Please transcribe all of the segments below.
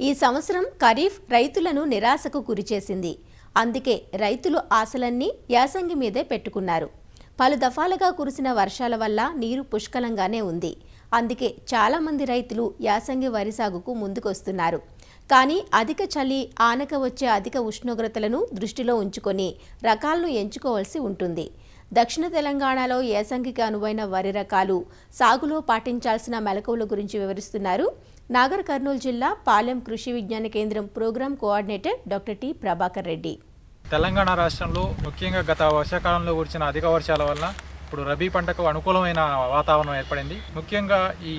ఈ సంవత్సరం ఖరీఫ్ రైతులను నిరాశకు గురిచేసింది. అందుకే రైతులు ఆశలన్నీ యాసంగి మీదే పెట్టుకున్నారు. పలు దఫాలుగా కురిసిన వర్షాల వల్ల నీరు పుష్కలంగానే ఉంది. అందుకే చాలామంది రైతులు యాసంగి వరి సాగుకు ముందుకొస్తున్నారు. కానీ అధిక చలి, ఆనక వచ్చే అధిక ఉష్ణోగ్రతలను దృష్టిలో ఉంచుకొని రకాలను ఎంచుకోవాల్సి ఉంటుంది. దక్షిణ తెలంగాణలో యాసంగికి అనువైన వరి రకాలు, సాగులో పాటించాల్సిన మెలకువల గురించి వివరిస్తున్నారు నాగర్ కర్నూలు జిల్లా పాలెం కృషి విజ్ఞాన కేంద్రం programme coordinator doctor T Prabhakar Reddy. Telangana రాష్ట్రంలో ముఖ్యంగా గత వర్షాకాలంలో కురిసిన అధిక వర్షాల వల్ల ఇప్పుడు రబీ పంటకు అనుకూలమైన వాతావరణం ఏర్పడింది. ముఖ్యంగా ఈ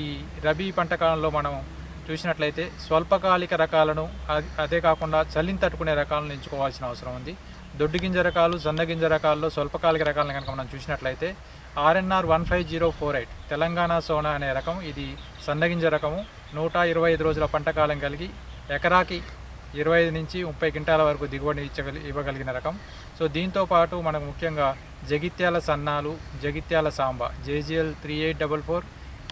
రబీ పంట కాలంలో మనం చూసినట్లయితే స్వల్పకాలిక రకాలను, అదే కాకుండా చలిని తట్టుకునే రకాలను ఎంచుకోవాల్సిన అవసరం ఉంది. దొడ్డు గింజ రకాలు, సన్న గింజ రకాల్లో స్వల్పకాలిక రకాలను కనుక మనం చూసినట్లయితే RNR 15048 తెలంగాణ సోనా అనే రకం, ఇది సన్నగింజ రకము. 125 రోజుల పంట కాలం కలిగి ఎకరాకి 25 నుంచి 30 క్వింటాల వరకు దిగుబడి ఇవ్వగలిగిన రకం. సో దీంతో పాటు మనకు ముఖ్యంగా జగిత్యాల సన్నాలు, జగిత్యాల సాంబా, JGL 3844,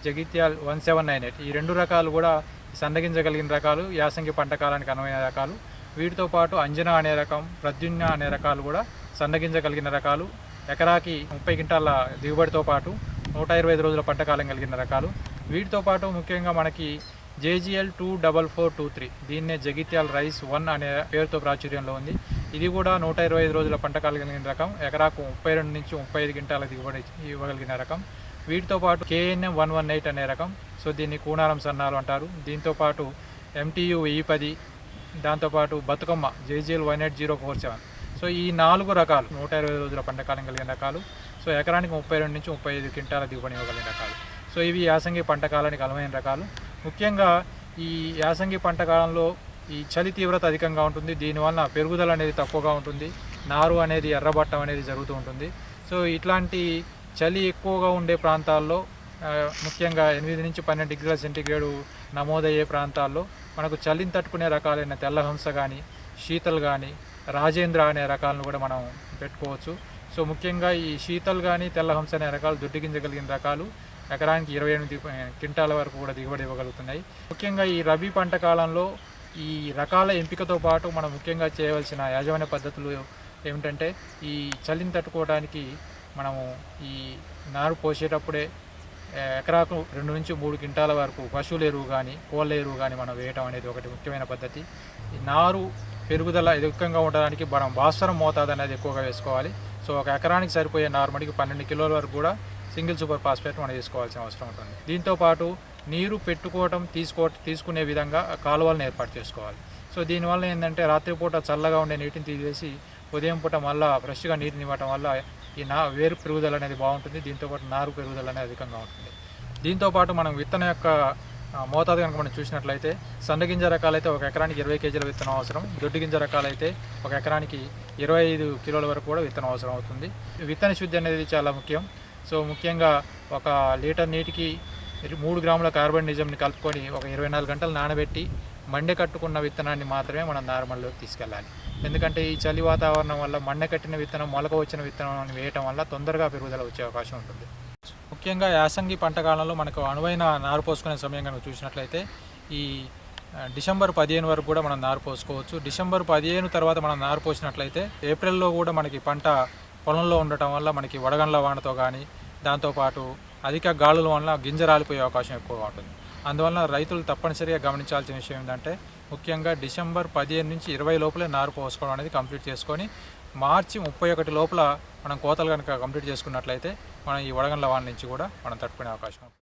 జగిత్యాల 1798 ఈ రెండు రకాలు కూడా సన్నగింజగలిగిన రకాలు, యాసంగి పంట కాలానికి అనువైన రకాలు. వీటితో పాటు అంజనా అనే రకం, ప్రద్యుమ్న అనే రకాలు కూడా సన్నగింజగలిగిన రకాలు, ఎకరాకి 30 క్వింటాల దిగుబడితో పాటు 125 రోజుల పంట కాలం కలిగిన రకాలు. వీటితో పాటు ముఖ్యంగా మనకి JGL 24423, దీన్నే జగిత్యాల రైస్ 1 అనే పేరుతో ప్రాచుర్యంలో ఉంది. ఇది కూడా 125 రోజుల పంట కాలం కలిగిన రకం, ఎకరాకు 32 నుంచి 35 క్వింటాల దిగుబడి ఇవ్వగలిగిన రకం. వీటితో పాటు KNM 118 అనే రకం, సో దీన్ని కూనారం సన్నాలు అంటారు. దీంతో పాటు MTU 1010, దాంతోపాటు బతుకమ్మ JGL 18047. సో ఈ 4 రకాలు 120 రోజుల పంట కాలం కలిగిన రకాలు. సో ఎకరానికి 32 నుంచి 35 క్వింటాల దిగుబడి ఇవ్వగలిగిన రకాలు. సో ఇవి యాసంగి పంట కాలానికి అనువైన రకాలు. ముఖ్యంగా ఈ యాసంగి పంట కాలంలో ఈ చలి తీవ్రత అధికంగా ఉంటుంది. దీనివల్ల పెరుగుదల అనేది తక్కువగా ఉంటుంది. నారు అనేది ఎర్రబట్టం అనేది జరుగుతూ ఉంటుంది. సో ఇట్లాంటి చలి ఎక్కువగా ఉండే ప్రాంతాల్లో, ముఖ్యంగా 8 నుంచి 12 డిగ్రీల సెంటీగ్రేడ్ నమోదయ్యే ప్రాంతాల్లో మనకు చలిని తట్టుకునే రకాలైన తెల్లహంస కానీ, శీతల్ కానీ, రాజేంద్ర అనే రకాలను కూడా మనం పెట్టుకోవచ్చు. సో ముఖ్యంగా ఈ శీతల్ కానీ, తెల్లహంస అనే రకాలు దొడ్డిగింజగలిగిన రకాలు, ఎకరానికి 28 క్వింటాల వరకు కూడా దిగుబడి ఇవ్వగలుగుతున్నాయి. ముఖ్యంగా ఈ రబీ పంట కాలంలో ఈ రకాల ఎంపికతో పాటు మనం ముఖ్యంగా చేయవలసిన యాజమాన్య పద్ధతులు ఏమిటంటే, ఈ చలిని తట్టుకోవడానికి మనము ఈ నారు పోసేటప్పుడే ఎకరాకు 2 నుంచి 3 క్వింటాల వరకు పశువుల ఎరువు కానీ, కోళ్ళ ఎరువు కానీ మనం వేయటం అనేది ఒకటి ముఖ్యమైన పద్ధతి. ఈ నారు పెరుగుదల అధికంగా ఉండడానికి మనం భాస్వరం మోతాదు అనేది ఎక్కువగా వేసుకోవాలి. సో ఒక ఎకరానికి సరిపోయే నార్మల్కి 12 కిలోల వరకు కూడా సింగిల్ సూపర్ ఫాస్ఫేట్ మనం వేసుకోవాల్సిన అవసరం ఉంటుంది. దీంతోపాటు నీరు పెట్టుకోవటం, తీసుకునే విధంగా కాలువలను ఏర్పాటు చేసుకోవాలి. సో దీనివల్ల ఏంటంటే రాత్రిపూట చల్లగా ఉండే నీటిని తీసేసి ఉదయం పూట మళ్ళీ ఫ్రెష్గా నీటిని ఇవ్వటం వల్ల ఈ వేరు పెరుగుదల అనేది బాగుంటుంది. దీంతోపాటు నారు పెరుగుదల అనేది అధికంగా ఉంటుంది. దీంతోపాటు మనం విత్తనం యొక్క మోతాదు కనుక మనం చూసినట్లయితే, సన్నగింజ రకాలైతే ఒక ఎకరానికి 20 కేజీల విత్తనం అవసరం. దొడ్డు గింజ రకాలైతే ఒక ఎకరానికి 25 కిలోల వరకు కూడా విత్తనం అవసరం అవుతుంది. విత్తన శుద్ధి అనేది చాలా ముఖ్యం. సో ముఖ్యంగా ఒక లీటర్ నీటికి 3 గ్రాముల కార్బనిజంని కలుపుకొని ఒక 24 గంటలు నానబెట్టి మండె కట్టుకున్న విత్తనాన్ని మాత్రమే మనం నార్మల్లోకి తీసుకెళ్ళాలి. ఎందుకంటే ఈ చలి వాతావరణం వల్ల మండె కట్టిన విత్తనం, మొలక వచ్చిన విత్తనాన్ని వేయటం వల్ల తొందరగా పెరుగుదల వచ్చే అవకాశం ఉంటుంది. ముఖ్యంగా యాసంగి పంట కాలంలో మనకు అనువైన నారు పోసుకునే సమయం కనుక చూసినట్లయితే ఈ డిసెంబర్ 15 వరకు కూడా మనం నారు పోసుకోవచ్చు. డిసెంబర్ 15 తర్వాత మనం నారు పోసినట్లయితే ఏప్రిల్లో కూడా మనకి పంట పొలంలో ఉండటం వల్ల మనకి వడగండ్ల వానతో కానీ, దాంతోపాటు అధిక గాలుల వల్ల గింజ రాలిపోయే అవకాశం ఎక్కువగా ఉంటుంది. అందువల్ల రైతులు తప్పనిసరిగా గమనించాల్సిన విషయం ఏంటంటే, ముఖ్యంగా డిసెంబర్ 15 నుంచి 20 లోపలే నారు పోసుకోవడం అనేది కంప్లీట్ చేసుకొని, మార్చి 31 లోపల మనం కోతలు కనుక కంప్లీట్ చేసుకున్నట్లయితే మనం ఈ వడగండ్ల వాన నుంచి కూడా మనం తట్టుకునే అవకాశం ఉంటుంది.